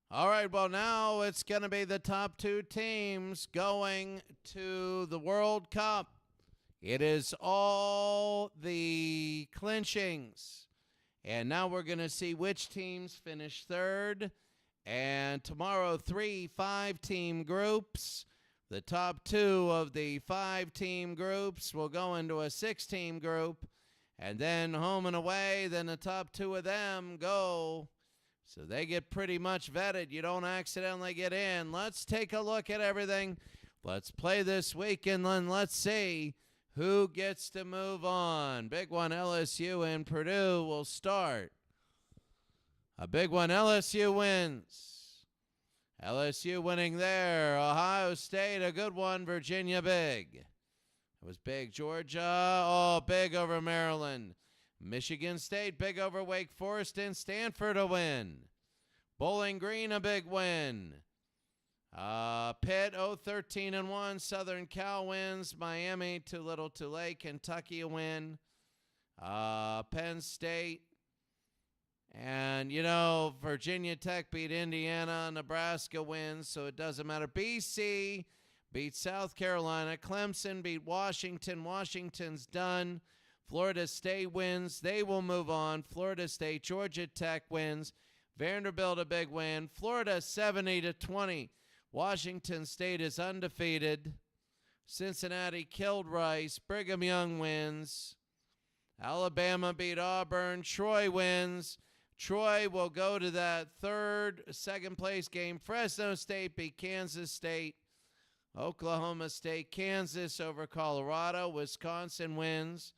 All right, well, now it's going to be the top two teams going to the World Cup. It is all the clinchings. And now we're going to see which teams finish third. And tomorrow, 3 5-team groups. The top two of the 5-team groups will go into a 6-team group. And then home and away, then the top two of them go. So they get pretty much vetted. You don't accidentally get in. Let's take a look at everything. Let's play this weekend, and let's see who gets to move on. Big one, LSU and Purdue will start. A big one, LSU wins. LSU winning there. Ohio State, a good one. Virginia, big. It was big. Georgia, oh, big over Maryland. Michigan State, big over Wake Forest, and Stanford a win. Bowling Green, a big win. Pitt, 13-1. Southern Cal wins. Miami, too little too late. Kentucky a win. Penn State. And, Virginia Tech beat Indiana. Nebraska wins, so it doesn't matter. BC beat South Carolina. Clemson beat Washington. Washington's done. Florida State wins. They will move on. Florida State. Georgia Tech wins. Vanderbilt a big win. Florida 70-20. Washington State is undefeated. Cincinnati killed Rice. Brigham Young wins. Alabama beat Auburn. Troy wins. Troy will go to that second place game. Fresno State beat Kansas State. Oklahoma State, Kansas over Colorado. Wisconsin wins.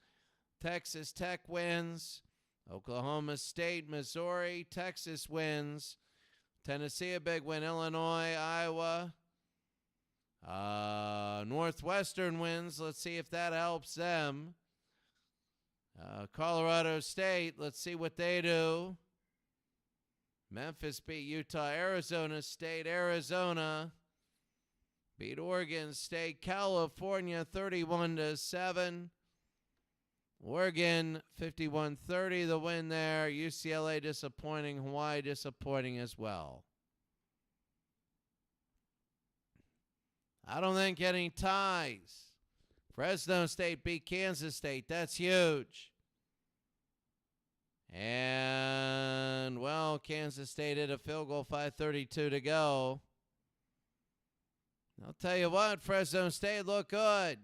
Texas Tech wins. Oklahoma State, Missouri. Texas wins. Tennessee, a big win. Illinois, Iowa. Northwestern wins. Let's see if that helps them. Colorado State, let's see what they do. Memphis beat Utah. Arizona State, Arizona beat Oregon State. California 31-7. Oregon 51-30, the win there. UCLA disappointing. Hawaii disappointing as well. I don't think any ties. Fresno State beat Kansas State. That's huge. And, Kansas State hit a field goal, 5:32 to go. I'll tell you what, Fresno State looked good.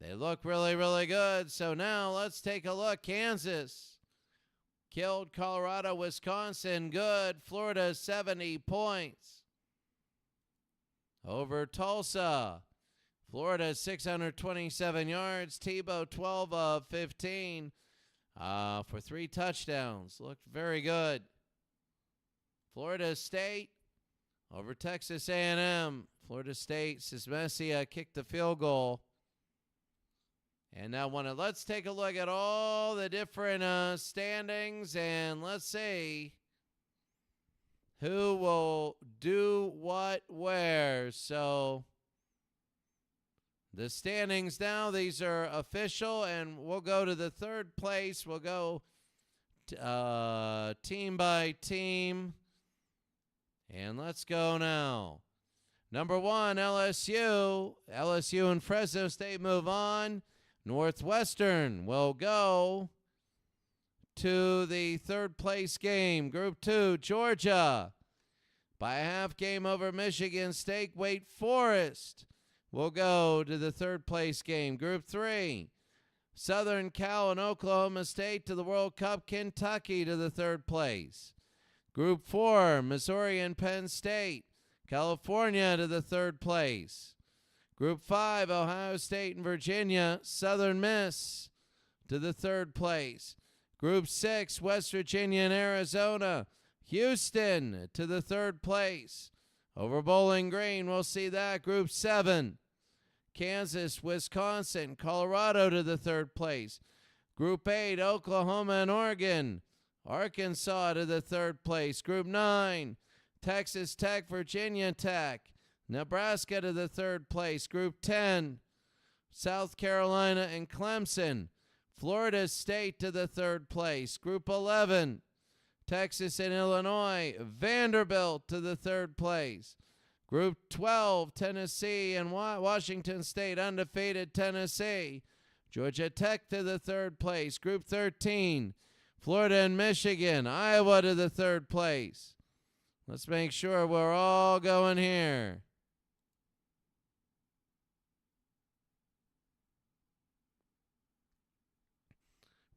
They look really, really good. So now let's take a look. Kansas killed Colorado, Wisconsin. Good. Florida, 70 points over Tulsa. Florida, 627 yards. Tebow, 12 of 15 for 3 touchdowns. Looked very good. Florida State over Texas A&M. Florida State, Sismesia kicked the field goal. And now let's take a look at all the different standings, and let's see who will do what where. So the standings now, these are official, and we'll go to the third place. We'll go team by team. And let's go now. Number 1, LSU. LSU and Fresno State move on. Northwestern will go to the third place game. Group 2, Georgia by a half game over Michigan State. Wake Forest will go to the third place game. Group 3, Southern Cal and Oklahoma State to the World Cup. Kentucky to the third place. Group 4, Missouri and Penn State. California to the third place. Group 5, Ohio State and Virginia. Southern Miss to the third place. Group 6, West Virginia and Arizona. Houston to the third place. Over Bowling Green, we'll see that. Group 7, Kansas, Wisconsin, Colorado to the third place. Group 8, Oklahoma and Oregon. Arkansas to the third place. Group 9, Texas Tech, Virginia Tech. Nebraska to the third place. Group 10, South Carolina and Clemson. Florida State to the third place. Group 11, Texas and Illinois. Vanderbilt to the third place. Group 12, Tennessee and Washington State, undefeated Tennessee. Georgia Tech to the third place. Group 13, Florida and Michigan. Iowa to the third place. Let's make sure we're all going here.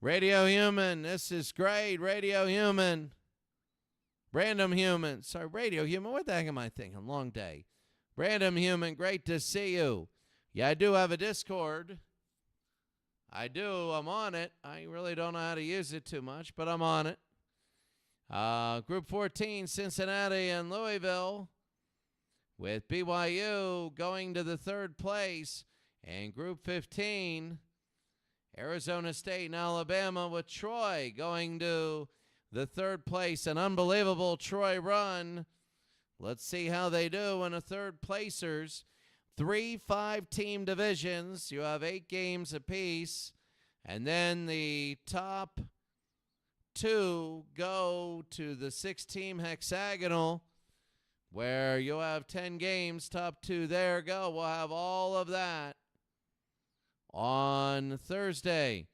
Radio Human, this is great. Radio Human. Random Human. Sorry, Radio Human. What the heck am I thinking? Long day. Random Human, great to see you. Yeah, I do have a Discord. I do. I'm on it. I really don't know how to use it too much, but I'm on it. Group 14, Cincinnati and Louisville, with BYU going to the third place. And Group 15, Arizona State and Alabama, with Troy going to the third place. An unbelievable Troy run. Let's see how they do in a third placers. 3 5-team divisions. You have 8 games apiece. And then the top 2 go to the 6-team hexagonal, where you'll have 10 games. Top 2 there go. We'll have all of that on Thursday.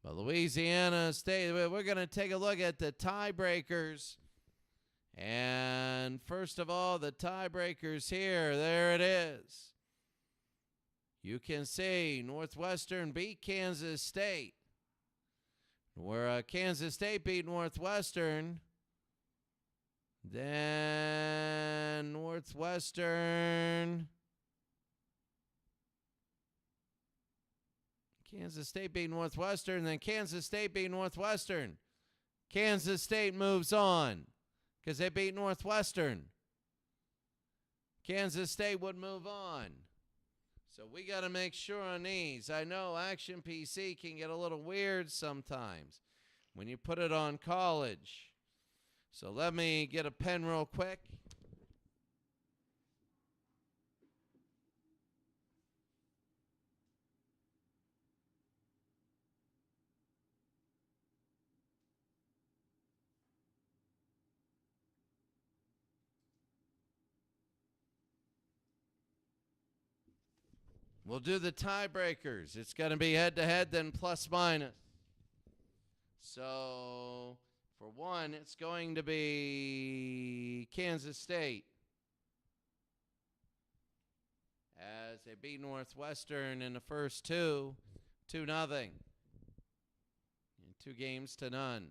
But Louisiana State, we're going to take a look at the tiebreakers. And first of all, the tiebreakers here. There it is. You can see Northwestern beat Kansas State. Where Kansas State beat Northwestern. Then Northwestern. Kansas State beat Northwestern, then Kansas State beat Northwestern. Kansas State moves on because they beat Northwestern. Kansas State would move on. So we got to make sure on these. I know Action PC can get a little weird sometimes when you put it on college. So let me get a pen real quick. We'll do the tiebreakers. It's going to be head-to-head, then plus-minus. So, for one, it's going to be Kansas State, as they beat Northwestern in the first 2-0. 2 games to none.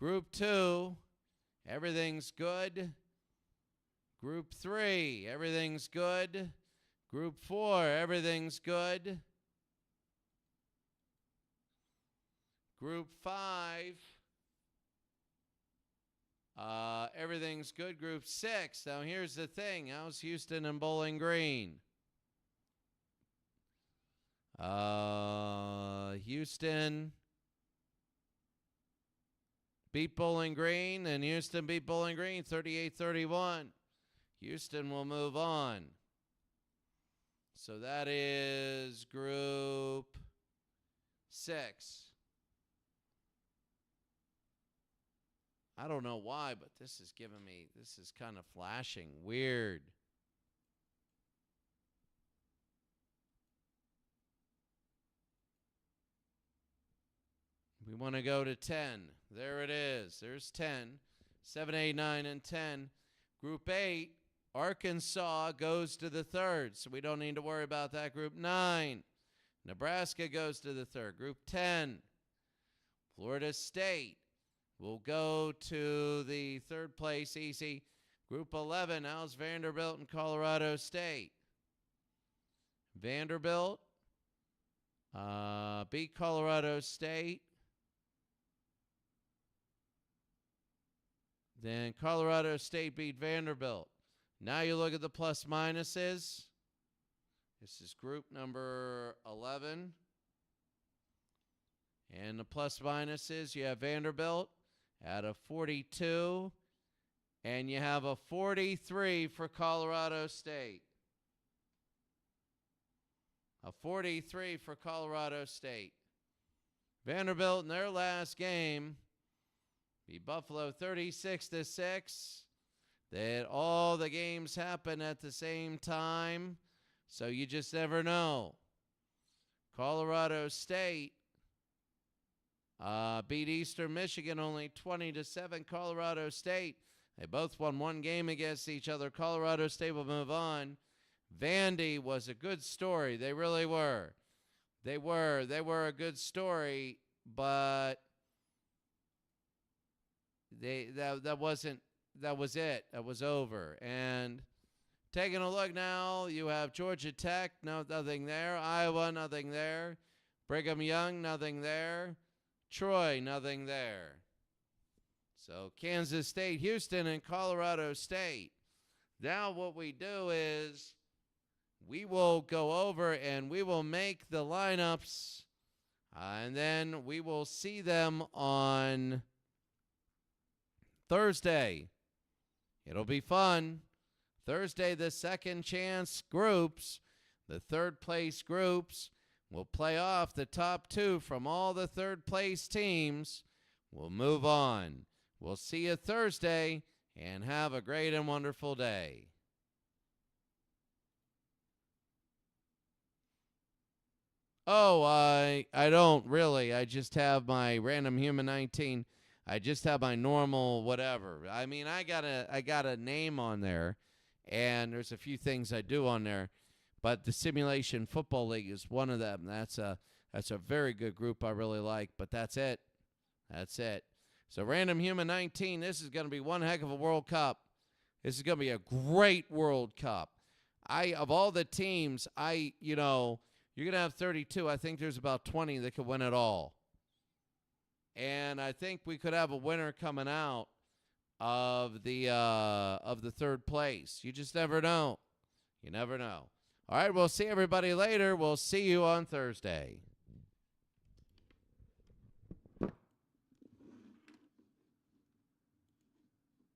Group 2, everything's good. Group 3, everything's good. Group 4, everything's good. Group 5, everything's good. Group 6, now here's the thing. How's Houston and Bowling Green? Houston beat Bowling Green, and Houston beat Bowling Green 38-31. Houston will move on. So that is Group 6. I don't know why, but this is kind of flashing weird. We want to go to 10. There it is. There's 10. 7, 8, 9, and 10. Group 8. Arkansas goes to the third, so we don't need to worry about that. Group 9, Nebraska goes to the third. Group 10, Florida State will go to the third place, easy. Group 11, how's Vanderbilt and Colorado State? Vanderbilt beat Colorado State. Then Colorado State beat Vanderbilt. Now you look at the plus minuses. This is group number 11. And the plus minuses, you have Vanderbilt at a 42. And you have a 43 for Colorado State. A 43 for Colorado State. Vanderbilt in their last game Beat Buffalo 36-6. That all the games happen at the same time, so you just never know. Colorado State beat Eastern Michigan only 20-7. Colorado State, they both won one game against each other. Colorado State will move on. Vandy was a good story. They really were. They were a good story, but that was it. That was over. And taking a look now, you have Georgia Tech, nothing there. Iowa, nothing there. Brigham Young, nothing there. Troy, nothing there. So Kansas State, Houston, and Colorado State. Now what we do is we will go over and we will make the lineups, and then we will see them on Thursday. It'll be fun. Thursday, the second chance groups, the third place groups, will play off the top two from all the third place teams. We'll move on. We'll see you Thursday, and have a great and wonderful day. Oh, I don't really. I just have my Random Human 19. I just have my normal whatever. I mean, I got a name on there, and there's a few things I do on there, but the Simulation Football League is one of them. That's a very good group I really like, but that's it. That's it. So Random Human 19, this is going to be one heck of a World Cup. This is going to be a great World Cup. Of all the teams, you're going to have 32. I think there's about 20 that could win it all. And I think we could have a winner coming out of the third place. You just never know. You never know. All right, we'll see everybody later. We'll see you on Thursday.